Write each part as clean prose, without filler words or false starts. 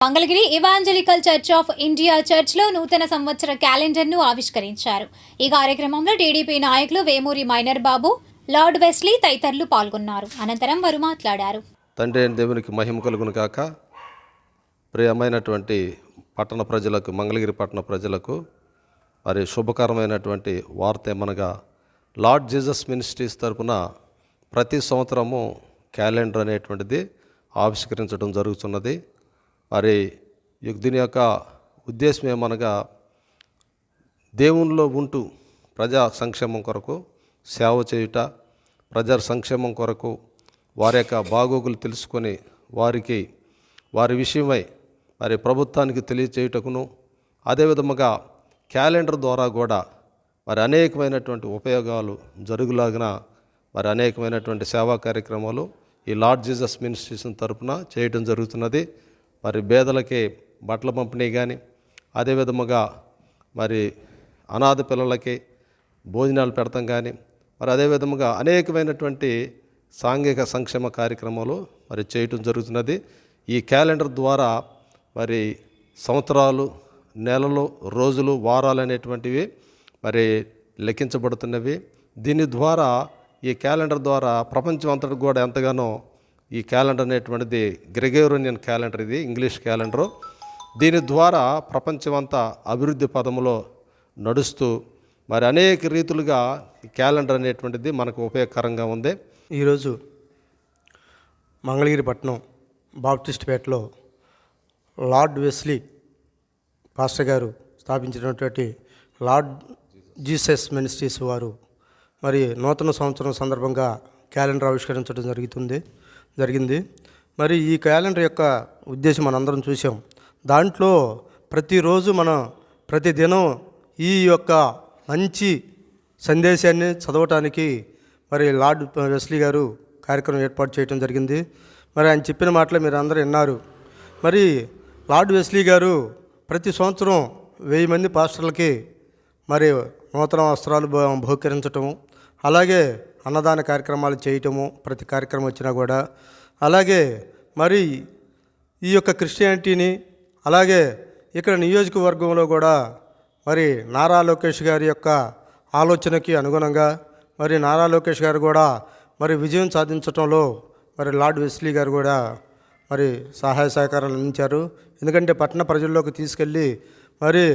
Mangalagiri evangelical church of India చర్చ్లో నూతన సంవత్సర క్యాలెండర్ను ఆవిష్కరించారు. ఈ కార్యక్రమంలో టీడీపీ నాయకులు వేమూరి మైనర్ బాబు, లార్డ్ వెస్లీ తదితరులు పాల్గొన్నారు. అనంతరం వారు మాట్లాడారు. తండ్రి అయిన దేవునికి మహిమ కలుగును గాక. ప్రియమైనటువంటి పట్టణ ప్రజలకు, మంగళగిరి పట్టణ ప్రజలకు మరి శుభకరమైనటువంటి వార్త ఏమనగా, లార్డ్ జీసస్ మినిస్ట్రీస్ తరపున ప్రతి సంవత్సరము క్యాలెండర్ అనేటువంటిది ఆవిష్కరించడం జరుగుతున్నది. మరి దీని యొక్క ఉద్దేశం ఏమనగా, దేవునిలో ఉంటూ ప్రజా సంక్షేమం కొరకు సేవ చేయుట, ప్రజా సంక్షేమం కొరకు వారి యొక్క బాగోగులు తెలుసుకొని వారి విషయమై మరి ప్రభుత్వానికి తెలియచేయుటకును, అదేవిధముగా క్యాలెండర్ ద్వారా కూడా మరి అనేకమైనటువంటి ఉపయోగాలు జరుగులాగిన మరి అనేకమైనటువంటి సేవా కార్యక్రమాలు ఈ లార్డ్ జీసస్ మినిస్ట్రీస్ తరపున చేయటం జరుగుతున్నది. మరి పేదలకి బట్టల పంపిణీ కానీ, అదేవిధముగా మరి అనాథ పిల్లలకి భోజనాలు పెడతాం కానీ, మరి అదేవిధముగా అనేకమైనటువంటి సాంఘిక సంక్షేమ కార్యక్రమాలు మరి చేయటం జరుగుతున్నది. ఈ క్యాలెండర్ ద్వారా మరి సంవత్సరాలు, నెలలు, రోజులు, వారాలు అనేటువంటివి మరి లెక్కించబడుతున్నవి. దీని ద్వారా, ఈ క్యాలెండర్ ద్వారా ప్రపంచం అంతటా కూడా ఎంతగానో ఈ క్యాలెండర్ అనేటువంటిది గ్రెగోరియన్ క్యాలెండర్, ఇది ఇంగ్లీష్ క్యాలెండరు. దీని ద్వారా ప్రపంచమంతా అభివృద్ధి పదములో నడుస్తూ మరి అనేక రీతులుగా ఈ క్యాలెండర్ అనేటువంటిది మనకు ఉపయోగకరంగా ఉంది. ఈరోజు మంగళగిరి పట్టణం బాప్టిస్ట్పేటలో లార్డ్ వెస్లీ పాస్టర్ గారు స్థాపించినటువంటి లార్డ్ జీసస్ మినిస్ట్రీస్ వారు మరి నూతన సంవత్సరం సందర్భంగా క్యాలెండర్ ఆవిష్కరించడం జరిగింది. మరి ఈ క్యాలెండర్ యొక్క ఉద్దేశం మనందరం చూసాం. దాంట్లో ప్రతిరోజు మనం ప్రతిదినం ఈ యొక్క మంచి సందేశాన్ని చదవటానికి మరి లార్డ్ వెస్లీ గారు కార్యక్రమం ఏర్పాటు చేయడం జరిగింది. మరి ఆయన చెప్పిన మాటలు మీరు అందరూ విన్నారు. మరి లార్డ్ వెస్లీ గారు ప్రతి సంవత్సరం 1000 మంది పాస్టర్లకి మరి నూతన వస్త్రాలు బహుకరించటము, అలాగే అన్నదాన కార్యక్రమాలు చేయటము, ప్రతి కార్యక్రమం వచ్చినా కూడా. అలాగే మరి ఈ యొక్క క్రిస్టియానిటీని, అలాగే ఇక్కడ నియోజకవర్గంలో కూడా మరి నారా లోకేష్ గారి యొక్క ఆలోచనకి అనుగుణంగా మరి నారా లోకేష్ గారు కూడా మరి విజయం సాధించటంలో మరి లార్డ్ వెస్లీ గారు కూడా మరి సహాయ సహకారాలు అందించారు. ఎందుకంటే పట్టణ ప్రజల్లోకి తీసుకెళ్ళి మరి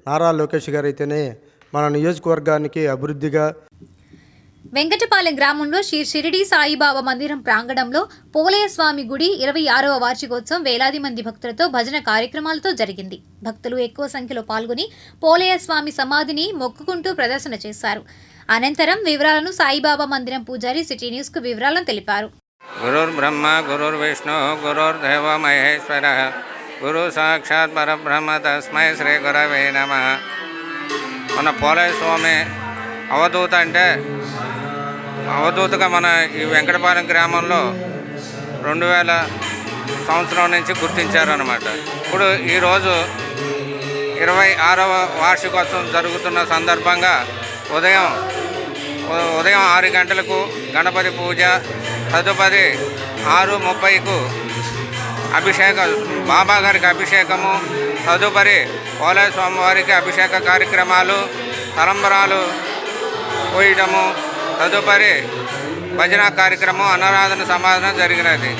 నారా లోకేష్ గారు అయితేనే మన నియోజకవర్గానికి అభివృద్ధిగా. వెంకటపాలెం గ్రామంలో శ్రీ షిరిడి సాయిబాబా మందిరం ప్రాంగణంలో పోలయ్య స్వామి గుడి 26వ వార్షికోత్సవం వేలాది మంది భక్తులతో భజన కార్యక్రమాలతో జరిగింది. భక్తులు ఎక్కువ సంఖ్యలో పాల్గొని పోలయ్య స్వామి సమాధిని మొక్కుకుంటూ ప్రదర్శన చేశారు. అనంతరం వివరాలను సాయిబాబా మందిరం పూజారి సిటీ న్యూస్ కు వివరాలను తెలిపారు. గురుర్ బ్రహ్మ గురుర్ విష్ణు గురుర్ దేవ మహేశ్వర గురు సాక్షాత్ పరబ్రహ్మ తస్మై శ్రీ గురవే నమః. మన పోలయ్య స్వామి అవధూత అంటే అవధూతగా మన ఈ వెంకటపాలెం గ్రామంలో 2000 సంవత్సరం నుంచి గుర్తించారన్నమాట. ఇప్పుడు ఈరోజు 26వ వార్షికోత్సవం జరుగుతున్న సందర్భంగా ఉదయం 6 గంటలకు గణపతి పూజ, తదుపరి 6:30కు బాబా గారికి అభిషేకము, తదుపరి పోలయ్య స్వామివారికి అభిషేక కార్యక్రమాలు, తలంబరాలు పోయటము, తదుపరి భజన కార్యక్రమం, అన్నరాధన సమాధానం జరిగినది.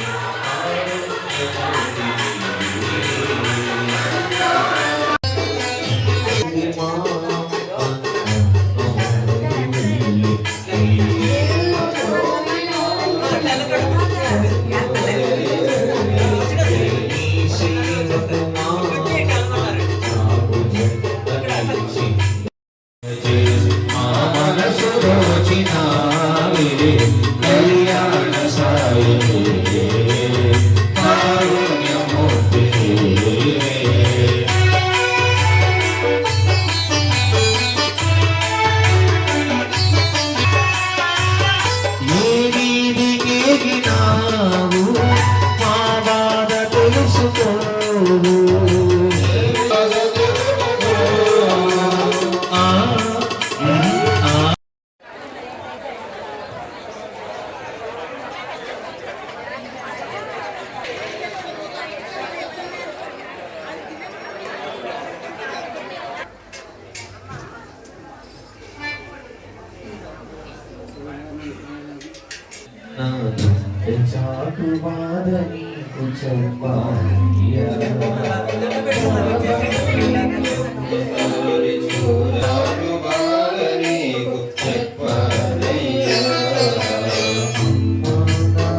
నా చాటు బాధ నీకు చెప్పాలి